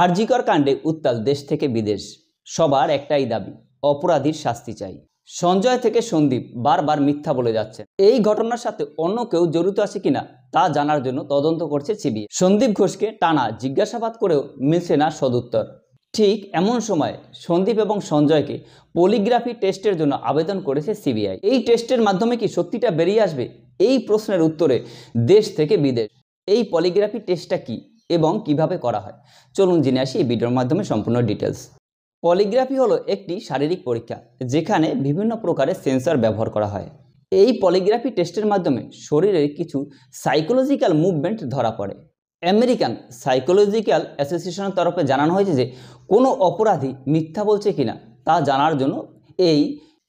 আরজিকর কাণ্ডে উত্তাল দেশ থেকে বিদেশ। সবার একটাই দাবি, অপরাধীর শাস্তি চাই। সঞ্জয় থেকে সন্দীপ বারবার মিথ্যা বলে যাচ্ছেন। এই ঘটনার সাথে অন্য কেউ জড়িত আছে কিনা তা জানার জন্য তদন্ত করছে সিবিআই। সন্দীপ ঘোষকে টানা জিজ্ঞাসাবাদ করেও মিলছে না সদুত্তর। ঠিক এমন সময় সন্দীপ এবং সঞ্জয়কে পলিগ্রাফি টেস্টের জন্য আবেদন করেছে সিবিআই। এই টেস্টের মাধ্যমে কি সত্যিটা বেরিয়ে আসবে? এই প্রশ্নের উত্তরে দেশ থেকে বিদেশ। এই পলিগ্রাফি টেস্টটা কি এবং কিভাবে করা হয়, চলুন জেনে আসি এই ভিডিওর মাধ্যমে সম্পূর্ণ ডিটেলস। পলিগ্রাফি হলো একটি শারীরিক পরীক্ষা যেখানে বিভিন্ন প্রকারের সেন্সর ব্যবহার করা হয়। এই পলিগ্রাফি টেস্টের মাধ্যমে শরীরের কিছু সাইকোলজিক্যাল মুভমেন্ট ধরা পড়ে। আমেরিকান সাইকোলজিক্যাল অ্যাসোসিয়েশনের তরফে জানানো হয়েছে যে কোনো অপরাধী মিথ্যা বলছে কিনা তা জানার জন্য এই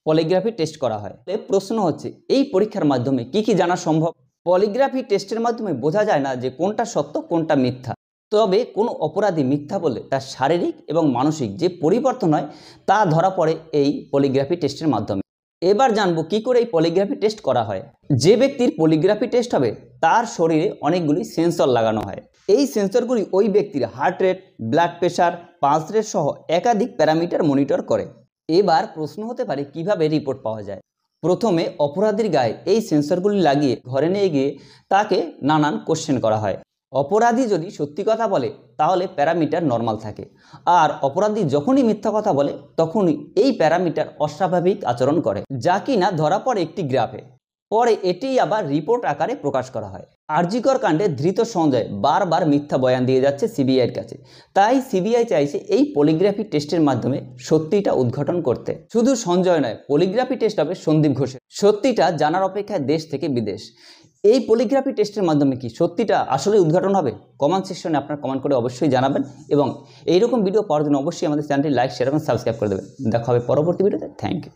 পলিগ্রাফি টেস্ট করা হয়। প্রশ্ন হচ্ছে, এই পরীক্ষার মাধ্যমে কি কি জানা সম্ভব? পলিগ্রাফি টেস্টের মাধ্যমে বোঝা যায় না যে কোনটা সত্য কোনটা মিথ্যা। তবে কোনো অপরাধী মিথ্যা বললে তার শারীরিক এবং মানসিক যে পরিবর্তন হয় তা ধরা পড়ে এই পলিগ্রাফি টেস্টের মাধ্যমে। এবার জানবো কি করে এই পলিগ্রাফি টেস্ট করা হয়। যে ব্যক্তির পলিগ্রাফি টেস্ট হবে তার শরীরে অনেকগুলি সেন্সর লাগানো হয়। এই সেন্সরগুলি ওই ব্যক্তির heart rate, blood pressure, pulse rate সহ একাধিক প্যারামিটার মনিটর করে। এবার প্রশ্ন হতে পারে কিভাবে রিপোর্ট পাওয়া যায়। প্রথমে অপরাধীর গায়ে এই সেন্সরগুলি লাগিয়ে ঘরে নিয়ে গিয়ে তাকে নানান কোশ্চেন করা হয়। অপরাধী যদি সত্যি কথা বলে তাহলে প্যারামিটার নর্মাল থাকে, আর অপরাধী যখনই মিথ্যা কথা বলে তখনই এই প্যারামিটার অস্বাভাবিক আচরণ করে, যা কিনা ধরা পড়ে একটি গ্রাফে। পরে এটি আবার রিপোর্ট আকারে প্রকাশ করা হয়। আরজিকর কাণ্ডে ধৃত সঞ্জয় বারবার মিথ্যা বয়ান দিয়ে যাচ্ছে সিবিআইয়ের কাছে। তাই সিবিআই চাইছে এই পলিগ্রাফি টেস্টের মাধ্যমে সত্যিটা উদ্ঘাটন করতে। শুধু সঞ্জয় নয়, পলিগ্রাফি টেস্ট হবে সন্দীপ ঘোষের। সত্যিটা জানার অপেক্ষায় দেশ থেকে বিদেশ। এই পলিগ্রাফি টেস্টের মাধ্যমে কি সত্যিটা আসলে উদ্ঘাটন হবে? কমেন্ট সেকশনে আপনার কমেন্ট করে অবশ্যই জানাবেন, এবং এইরকম ভিডিও পাওয়ার জন্য অবশ্যই আমাদের চ্যানেলটি লাইক, শেয়ার এবং সাবস্ক্রাইব করে দেবেন। দেখা হবে পরবর্তী ভিডিওতে। Thank you.